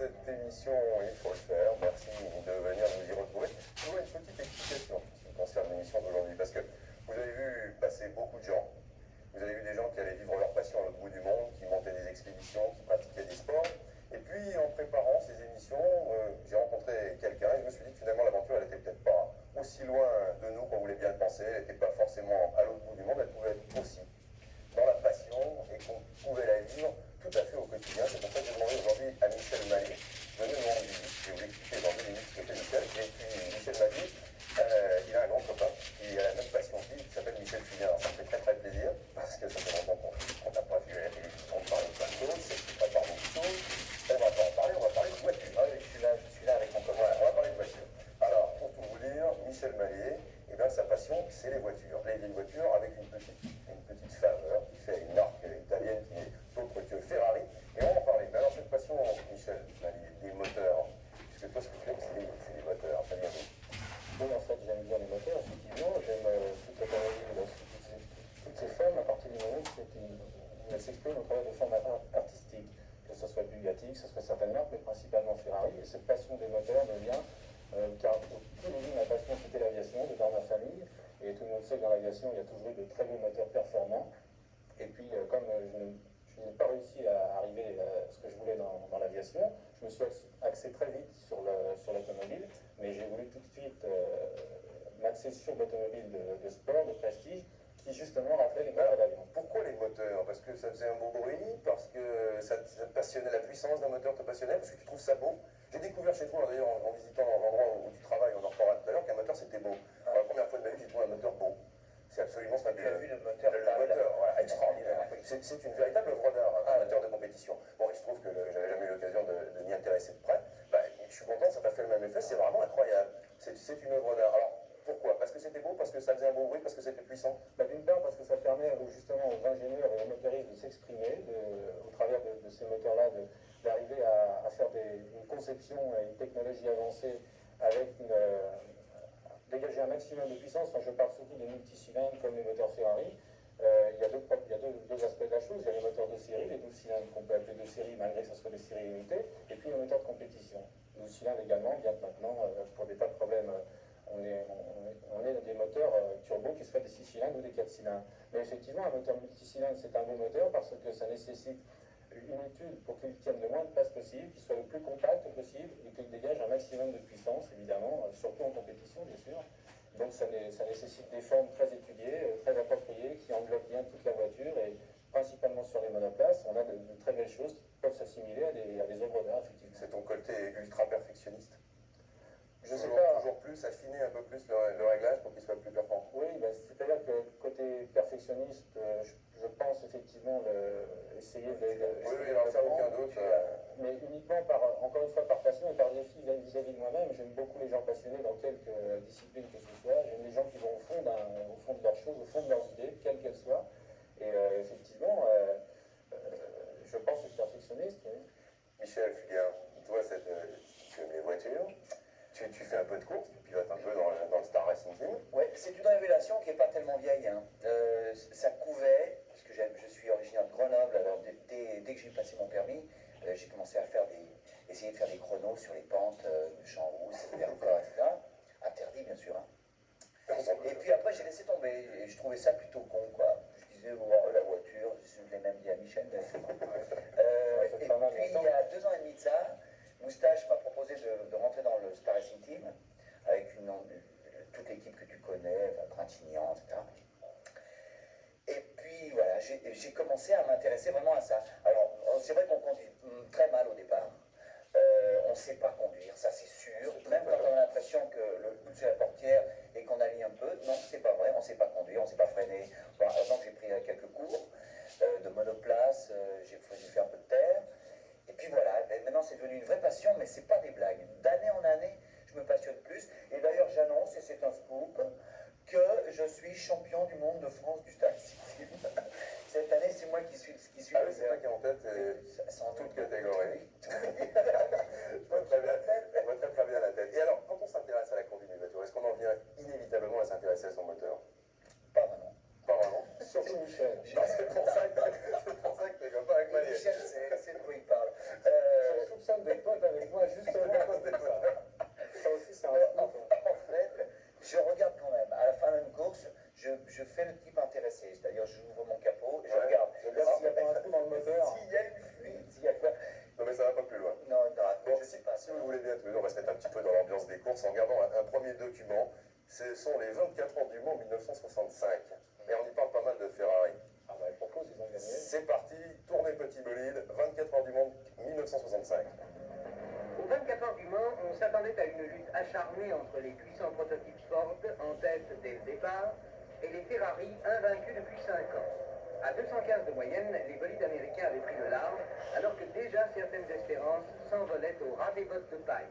cette émission, il faut le faire. Merci de venir nous y retrouver. Je voudrais une petite explication en ce qui concerne l'émission d'aujourd'hui, parce que vous avez vu passer beaucoup de gens. Vous avez vu des gens qui allaient vivre leur passion à l'autre bout du monde, qui montaient des expéditions, qui pratiquaient des sports. Et puis, en préparant ces émissions, j'ai rencontré quelqu'un et je me suis dit que finalement l'aventure, elle n'était peut-être pas aussi loin de nous qu'on voulait bien le penser. Elle n'était pas forcément à l'autre bout du monde, elle pouvait être aussi dans la passion et qu'on pouvait la vivre tout à fait au quotidien. C'est pour ça que j'ai demandé aujourd'hui à Michel Mallet de nous rendre visite. Je vais vous expliquer dans 2 minutes ce que fait Michel. Et puis Michel Mallet, il a un grand copain qui a la même passion que lui, qui s'appelle Michel Fugain. Alors ça me fait très très plaisir, parce que ça fait longtemps qu'on n'a pas vu à la télévision, on parle de plein de choses, c'est qui prépare beaucoup de choses. On va pas en parler, on va parler de voiture. Ah oui, je suis là avec mon copain. On va parler de voiture. Alors, pour tout vous dire, Michel Mallet, eh bien, sa passion, c'est les voitures. Les vieilles voitures avec une petite faveur qui fait une marque italienne qui n'est autre que Ferrari. Et on va en parler. Mais alors, cette passion, Michel, des moteurs, puisque toi, ce que tu aimes, c'est les moteurs. Ça vient d'où? Oui, en fait, j'aime bien les moteurs, effectivement. J'aime toute l'automobile sous toutes ses formes, à partir du moment où elle s'exprime au travers de formes artistiques. Que ce soit Bugatti, que ce soit certaines marques, mais principalement Ferrari. Et cette passion des moteurs me vient, car au tout début, ma passion, c'était l'aviation, de dans ma famille. Et tout le monde sait que dans l'aviation, il y a toujours eu de très beaux moteurs performants. Et puis, comme je n'ai pas réussi à arriver à ce que je voulais dans l'aviation, je me suis axé très vite sur l'automobile, mais j'ai voulu tout de suite m'axer sur l'automobile de sport, de prestige, qui justement rappelait les moteurs d'avion. Pourquoi les moteurs? Parce que ça faisait un beau bruit, parce que ça te passionnait, la puissance d'un moteur te passionnait, parce que tu trouves ça beau. J'ai découvert chez toi, d'ailleurs, en visitant l'endroit où tu travailles, on en reparlera tout à l'heure, qu'un moteur c'était beau. Pour la première fois de ma vie, j'ai trouvé un moteur beau. C'est absolument fabuleux. Tu as vu le moteur? Le moteur, voilà, extraordinaire. C'est une véritable œuvre d'art, un moteur de compétition. Bon, il se trouve que j'avais jamais eu l'occasion de m'y intéresser de près. Bah, je suis content, ça t'a fait le même effet, c'est vraiment incroyable. C'est une œuvre d'art. Alors, pourquoi? Parce que c'était beau, parce que ça faisait un beau bruit, parce que c'était puissant? Bah, d'une part, parce que ça permet justement aux ingénieurs et aux motoristes de s'exprimer au travers de ces moteurs-là, d'arriver à faire une conception et une technologie avancée avec dégager un maximum de puissance. Enfin, je parle surtout des multicylindres comme les moteurs Ferrari. Il y a deux aspects de la chose. Il y a les moteurs de série, les 12 cylindres qu'on peut appeler de série malgré que ce soit des séries limitées, et puis les moteurs de compétition. 12 cylindres également, bien que maintenant, pour des tas de problèmes, on est des moteurs turbo qui soient des 6 cylindres ou des 4 cylindres. Mais effectivement, un moteur multicylindre, c'est un bon moteur parce que ça nécessite une étude pour qu'il tienne le moins de place possible, qu'il soit le plus compact possible et qu'il dégage un maximum de puissance, évidemment, surtout en compétition, bien sûr. Donc ça nécessite des formes très étudiées, très appropriées, qui englobent bien toute la voiture et principalement sur les monoplaces, on a de très belles choses qui peuvent s'assimiler à des œuvres d'art, effectivement. C'est ton côté ultra perfectionniste? Je sais pas. Toujours plus, affiner un peu plus le réglage pour qu'il soit plus performant. Oui, ben, c'est-à-dire que côté perfectionniste, je pense effectivement essayer de... Oui, il n'en faire aucun doute. Mais uniquement, encore une fois, par passion et par défi vis-à-vis de moi-même. J'aime beaucoup les gens passionnés dans quelque discipline que ce soit. J'aime les gens qui vont au fond de leurs choses, au fond de leurs idées, quelles qu'elles soient. Et effectivement, je pense être perfectionniste. Oui. Michel Fugain, toi, tu aimes les voitures, tu fais un peu de course, tu pilotes un peu dans le Star Racing Team. Oui, c'est une révélation qui n'est pas tellement vieille. Hein. Ça couvait, parce que je suis originaire de Grenoble, alors dès que j'ai passé mon permis, j'ai commencé à essayer de faire des chronos sur les pentes de Champs-Rousse, Vercors, etc. Interdit, bien sûr. Hein. Et puis après, j'ai laissé tomber, et je trouvais ça plutôt con, quoi. Je disais, oh, la voiture, je l'ai même dit à Michel. Et puis, il y a 2 ans et demi de ça, Moustache m'a proposé de rentrer dans le Star Racing Team, avec toute l'équipe que tu connais, Trintignant, etc. Et puis voilà, j'ai commencé à m'intéresser vraiment à ça. Alors, c'est vrai qu'on conduit très mal au départ. On ne sait pas conduire, ça c'est sûr. Même quand on a l'impression que le bout de la portière et qu'on allie un peu, non, c'est pas vrai, on ne sait pas conduire, on ne sait pas freiner. Bon, avant, j'ai pris quelques cours de monoplace, j'ai fait un peu de terre. Et puis voilà, maintenant c'est devenu une vraie passion, mais c'est pas des blagues. D'année en année, je me passionne plus. Et d'ailleurs, j'annonce, et c'est un scoop, que je suis champion du monde de France du Star Racing. Cette année, c'est moi qui suis Ah oui, c'est toi qui es en tête, sans toute catégorie. Je vois très bien, très bien la tête. Et alors, quand on s'intéresse à la conduite d'une voiture, est-ce qu'on en vient inévitablement à s'intéresser à son moteur? Pas vraiment. Pas vraiment. Surtout Michel. C'est pour ça que tu es copain avec Mallet. Michel, c'est de quoi il parle. Je soupçonne d'être pote avec fais le type intéressé, c'est-à-dire j'ouvre mon capot et je Ouais. regarde. Je regarde s'il n'y a pas un trou dans le moteur. S'il y a une fuite, s'il y a quoi. Non mais ça va pas plus loin. Non, non, Bon, je sais pas. si vous voulez bien tous les deux, on va se mettre un petit peu dans l'ambiance des courses en regardant un premier document. Ce sont les 24 heures du Mans 1965. Et on y parle pas mal de Ferrari. Ah bah, pour cause, ils ont gagné. C'est parti, tournez petit bolide, 24 heures du Mans 1965. Aux 24 heures du Mans, on s'attendait à une lutte acharnée entre les puissants prototypes Ford, en tête dès le départ, et les Ferrari, invaincus depuis 5 ans. À 215 de moyenne, les bolides américains avaient pris le large, alors que déjà certaines espérances s'envolaient au ras des bottes de paille.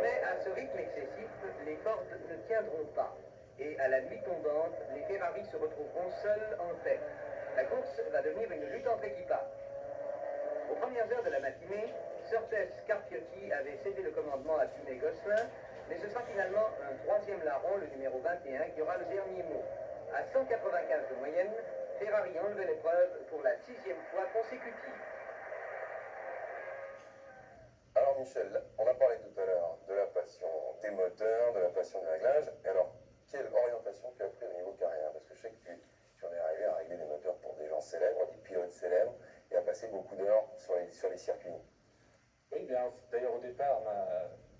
Mais à ce rythme excessif, les Ford ne tiendront pas. Et à la nuit tombante, les Ferrari se retrouveront seuls en tête. La course va devenir une lutte entre équipages. Aux premières heures de la matinée, Surtees Scarpiotti avait cédé le commandement à Tune Gosselin, mais ce sera finalement un troisième larron, le numéro 21, qui aura le dernier mot. À 195 de moyenne, Ferrari enlevait l'épreuve pour la 6e fois consécutive. Alors Michel, on a parlé tout à l'heure de la passion des moteurs, de la passion du réglage. Et alors, quelle orientation tu as pris au niveau carrière? Parce que je sais que tu en es arrivé à régler des moteurs pour des gens célèbres, des pilotes célèbres, et à passer beaucoup d'heures sur les circuits. Oui, bien, d'ailleurs au départ,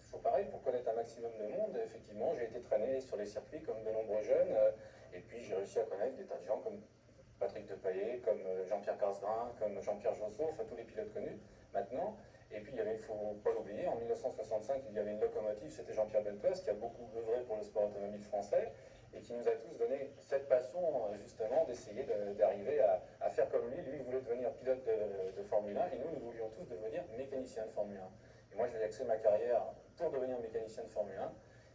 toujours pareil, pour connaître un maximum de monde, effectivement, j'ai été traîné sur les circuits comme de nombreux jeunes, et puis j'ai réussi à connaître des tas de gens comme Patrick Depailler, comme Jean-Pierre Casgrain, comme Jean-Pierre Josso, enfin tous les pilotes connus maintenant. Et puis il ne faut pas l'oublier, en 1965, il y avait une locomotive, c'était Jean-Pierre Beltoise, qui a beaucoup œuvré pour le sport automobile français, et qui nous a tous donné cette passion, justement, d'essayer d'arriver à faire comme lui. Lui, il voulait devenir pilote de Formule 1, et nous voulions tous devenir mécaniciens de Formule 1. Et moi, j'ai axé ma carrière pour devenir mécanicien de Formule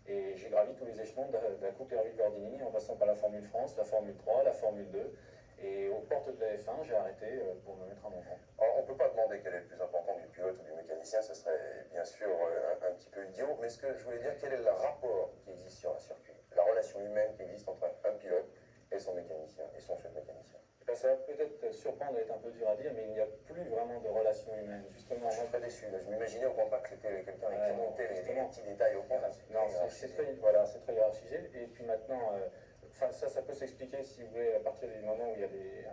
1, et j'ai gravi tous les échelons de la Coupe Hervé Gordini, en passant par la Formule France, la Formule 3, la Formule 2, et aux portes de la F1, j'ai arrêté pour me mettre à mon compte. Alors, on ne peut pas demander quel est le plus important du pilote ou du mécanicien, ce serait bien sûr un petit peu idiot, mais ce que je voulais dire, quel est le rapport qui existe sur un circuit, la relation humaine qui existe entre un pilote et son mécanicien, et son chef mécanicien? Ça va peut-être surprendre et être un peu dur à dire, mais il n'y a plus vraiment de relation humaine. Justement, Je suis très déçu, là. Je m'imaginais au combat que c'était quelqu'un qui montait les petits détails au point. non, c'est très hiérarchisé. Et puis maintenant, ça peut s'expliquer, si vous voulez, à partir du moment où il y a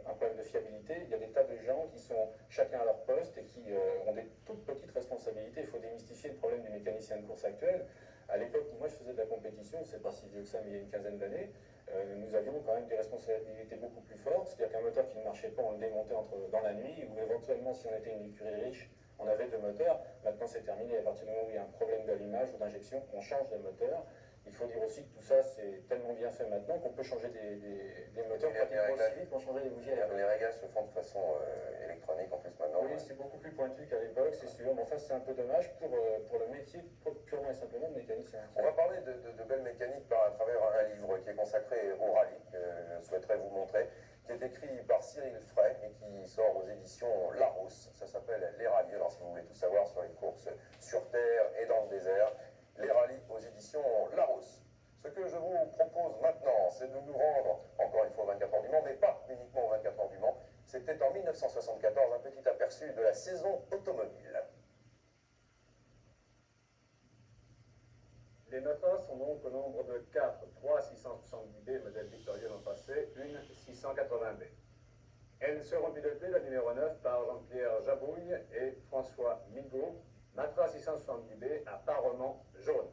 un problème de fiabilité. Il y a des tas de gens qui sont chacun à leur poste et qui ont des toutes petites responsabilités. Il faut démystifier le problème du mécanicien de course actuel. À l'époque où moi je faisais de la compétition, c'est pas si vieux que ça, mais il y a une quinzaine d'années, nous avions quand même des responsabilités beaucoup plus fortes. C'est-à-dire qu'un moteur qui ne marchait pas, on le démontait dans la nuit, ou éventuellement, si on était une écurie riche, on avait deux moteurs. Maintenant, c'est terminé. À partir du moment où il y a un problème d'allumage ou d'injection, on change de moteur. Il faut dire aussi que tout ça, c'est tellement bien fait maintenant qu'on peut changer des moteurs pratiquement aussi vite pour changer les bougies. Les réglages se font de façon électronique en plus maintenant. Oui, c'est beaucoup plus pointu qu'à l'époque, c'est sûr. Mais enfin, c'est un peu dommage pour le métier purement et simplement de mécanicien. On va parler de belle mécanique à travers un livre qui est consacré au rallye, que je souhaiterais vous montrer, qui est écrit par Cyril Frey et qui sort aux éditions Larousse. Ça s'appelle Les rallyes. Alors si vous voulez tout savoir sur les courses sur terre et dans le désert, Les rallyes aux éditions Larousse. Ce que je vous propose maintenant, c'est de nous rendre, encore une fois, aux 24 heures du Mans, mais pas uniquement aux 24 heures du Mans. C'était en 1974, un petit aperçu de la saison automobile. Les Matras sont donc au nombre de 4, 3 670B modèle victorieux l'an passé, une 680B. Elles seront pilotées, la numéro 9, par Jean-Pierre Jabouille et François Migaud, Matra 670B à parement jaune.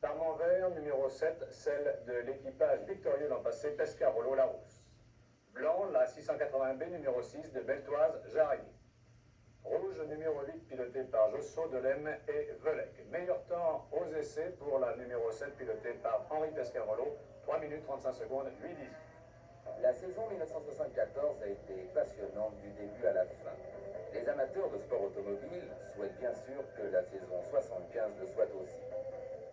Parement vert, numéro 7, celle de l'équipage victorieux l'an passé, Pescarolo Larousse. Blanc, la 680B numéro 6 de Beltoise Jarry. Rouge, numéro 8, piloté par Josso, Delem et Velec. Meilleur temps aux essais pour la numéro 7, pilotée par Henri Pescarolo, 3 minutes 35 secondes, 8 10. La saison 1974 a été passionnante du début à la fin. Les amateurs de sport automobile souhaitent bien sûr que la saison 75 le soit aussi.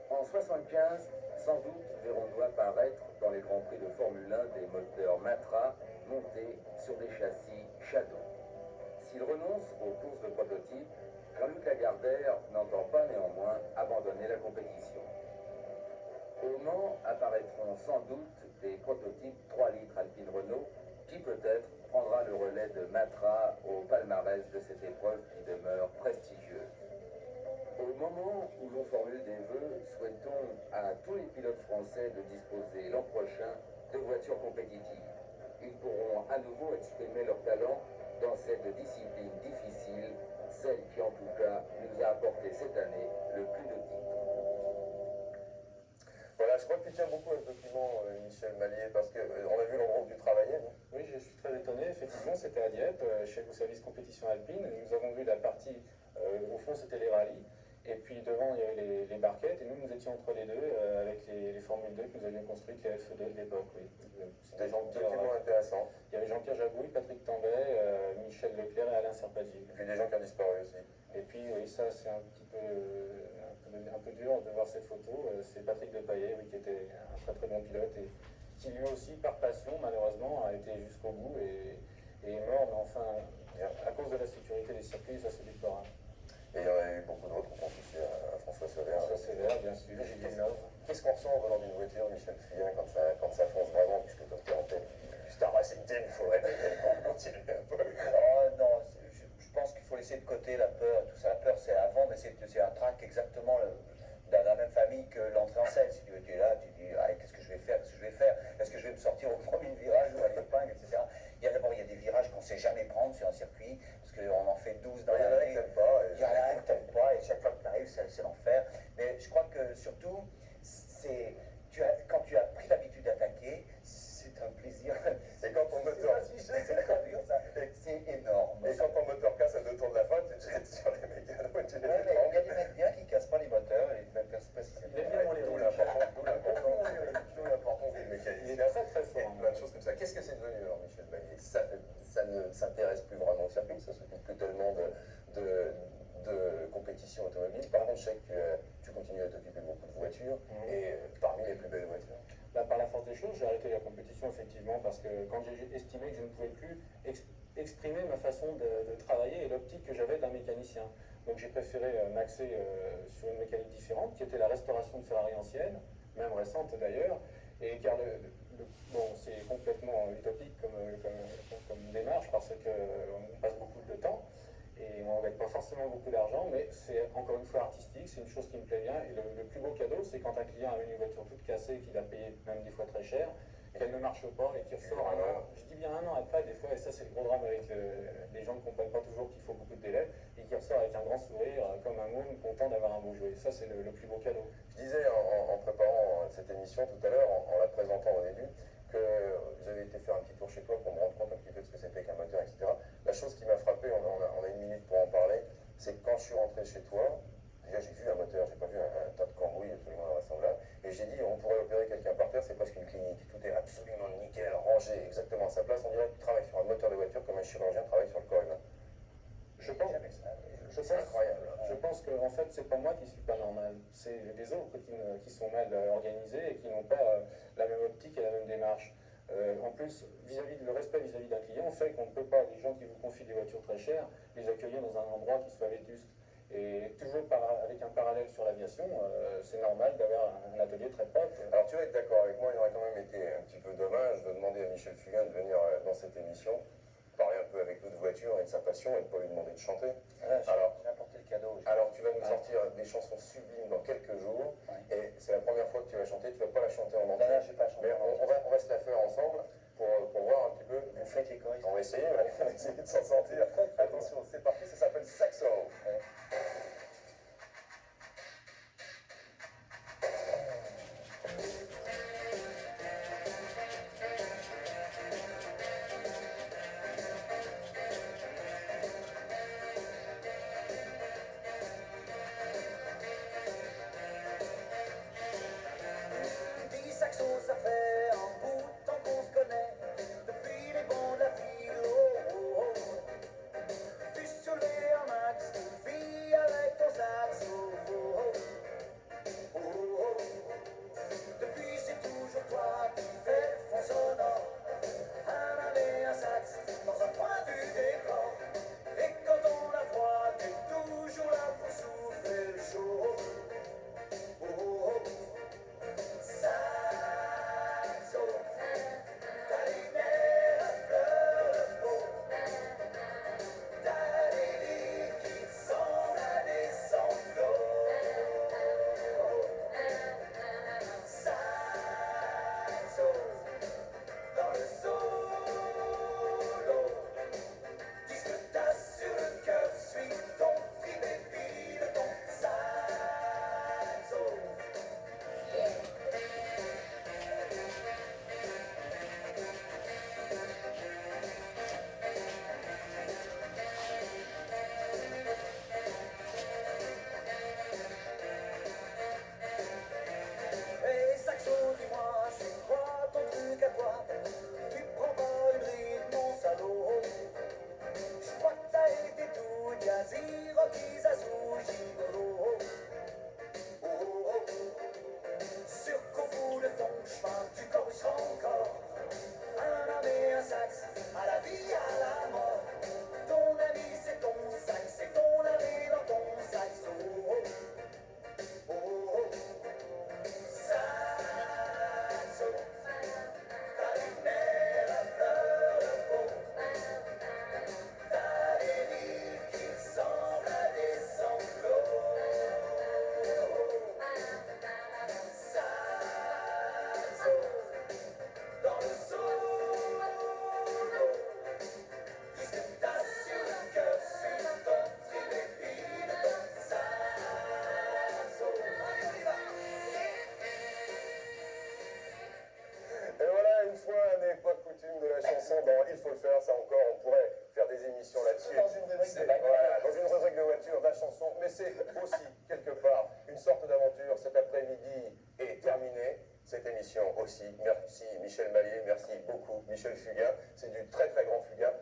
En 75, sans doute verrons-nous apparaître dans les grands prix de Formule 1 des moteurs Matra montés sur des châssis Shadow. S'il renonce aux courses de prototypes, Jean-Luc Lagardère n'entend pas néanmoins abandonner la compétition. Au Mans apparaîtront sans doute des prototypes 3 litres Alpine Renault qui peut-être prendra le relais de Matra au palmarès de cette épreuve qui demeure prestigieuse. Au Au moment où l'on formule des vœux, souhaitons à tous les pilotes français de disposer l'an prochain de voitures compétitives. Ils pourront à nouveau exprimer leur talent dans cette discipline difficile, celle qui en tout cas nous a apporté cette année le plus de titres. Voilà, je crois que tu tiens beaucoup à ce document, Michel Mallier, parce qu'on a vu l'endroit où tu travaillais, non? Oui, je suis très étonné. Effectivement, c'était à Dieppe, chez le service compétition alpine. Nous avons vu la partie, au fond, c'était les rallyes. Et puis devant, il y avait les barquettes. Et nous étions entre les deux, avec les Formule 2 que nous avions construites, les F2 de l'époque. Oui. C'était document intéressant. Il y avait Jean-Pierre Jabouille, Patrick Tambay, Michel Leclerc et Alain Serpaggi. Et puis des gens qui ont disparu aussi. Et puis, oui, ça, c'est un peu dur de voir cette photo. C'est Patrick Depailler, oui, qui était un très très bon pilote et qui lui aussi, par passion, malheureusement, a été jusqu'au bout et est mort, mais enfin, à cause de la sécurité des circuits, ça c'est déplorable. Et il y en a eu beaucoup d'autres, on pense aussi à François Sauver. François Sauver, bien sûr, Gilles Villeneuve. Qu'est-ce qu'on ressent en volant d'une voiture, Michel Fugain, quand ça fonce vraiment, puisque toi tu es en tête du Star Racing Team, il faudrait continuer un peu. Oh non, je pense qu'il faut laisser de côté la peur et tout ça. La peur c'est avant, mais c'est un trac exactement dans la même famille que l'entrée en scène. Si tu veux, tu es là, tu dis ah, qu'est-ce que je vais faire, qu'est-ce que je vais faire, est-ce que je vais me sortir au premier virage ou à l'épingle, etc. D'abord, il y a des virages qu'on ne sait jamais prendre sur un circuit, parce qu'on en fait 12 dans l'année. Il y en a un qui t'aime pas, et chaque fois que tu arrives, c'est l'enfer. Mais je crois que surtout, quand tu as pris l'habitude d'attaquer, c'est un plaisir. Et quand ton moteur... Je sais traduire ça, c'est énorme. Et quand ton moteur casse à 2 tours de la fin, tu te jettes sur les mécanos et tu les Ouais, mais il y a des mecs bien qui ne cassent pas les moteurs, et ils ne cassent pas si c'est Il est bien. bien, on les roule. D'où l'importance des Il mécaniciens. est très très Et fort. plein de choses comme ça. Qu'est-ce que c'est devenu alors, Michel Mallier? Ça ne s'intéresse plus vraiment au circuit, ça s'occupe plus tellement de compétition automobile. Par contre, je sais que tu continues à t'occuper beaucoup de voitures, et parmi les plus belles voitures. Là, par la force des choses, j'ai arrêté la compétition, effectivement, parce que quand j'ai estimé que je ne pouvais plus exprimer ma façon de travailler et l'optique que j'avais d'un mécanicien. Donc j'ai préféré m'axer sur une mécanique différente, qui était la restauration de Ferrari ancienne, même récente d'ailleurs, et car bon, c'est complètement utopique comme démarche, parce qu'on passe beaucoup de temps, et on ne gagne pas forcément beaucoup d'argent, mais c'est encore une fois artistique, c'est une chose qui me plaît bien, et le plus beau cadeau, c'est quand un client a une voiture toute cassée, qu'il a payé même des fois très cher, qu'elle ne marche pas et qui ressort un an, je dis bien un an après, des fois, et ça c'est le gros drame avec les gens ne comprennent pas toujours qu'il faut beaucoup de délai, et qui ressort avec un grand sourire, comme un môme, content d'avoir un beau jouet. Ça c'est le plus beau cadeau. Je disais en préparant cette émission tout à l'heure, en la présentant au début, que j'avais été faire un petit tour chez toi pour me rendre compte un petit peu de ce que c'était qu'un moteur, etc. La chose qui m'a frappé, on a une minute pour en parler, c'est que quand je suis rentré chez toi, déjà j'ai vu un moteur, j'ai pas vu un tas de cambouis absolument invraisemblable, et j'ai dit on pourrait opérer quelqu'un par terre, c'est presque une clinique, tout est absolument nickel, rangé, exactement à sa place, on dirait que tu travailles sur un moteur de voiture comme un chirurgien travaille sur le corps humain. C'est incroyable. Je pense que en fait, c'est pas moi qui suis pas normal, c'est les autres qui sont mal organisés et qui n'ont pas la même optique et la même démarche. En plus, le respect vis-à-vis d'un client fait qu'on ne peut pas, les gens qui vous confient des voitures très chères, les accueillir dans un endroit qui soit vétuste. Et toujours avec un parallèle sur l'aviation, c'est normal d'avoir un atelier très propre. Alors tu vas être d'accord avec moi, il aurait quand même été un petit peu dommage de demander à Michel Fugain de venir dans cette émission, parler un peu avec nous de voiture et de sa passion et de ne pas lui demander de chanter. Alors, j'ai apporté le cadeau. Alors tu vas nous sortir des chansons sublimes dans quelques jours, et c'est la première fois que tu vas chanter, tu ne vas pas la chanter en entier. Non, je vais pas chanter. Mais on va se la faire ensemble pour voir un petit peu. Vous faites les choristes. On va essayer, on va essayer de s'en sortir. Attention, c'est parti, ça s'appelle Saxo. Ça fait un bout de temps qu'on se connaît, depuis les bons de la ville, oh, oh, oh. Fuselé un max, il faut le faire, ça encore, on pourrait faire des émissions là-dessus. Dans une rubrique de bagnole. Voilà, dans une rubrique de voiture, de la chanson, mais c'est aussi, quelque part, une sorte d'aventure. Cet après-midi est terminé. Cette émission aussi. Merci Michel Mallier, merci beaucoup Michel Fugain. C'est du très très grand Fugain.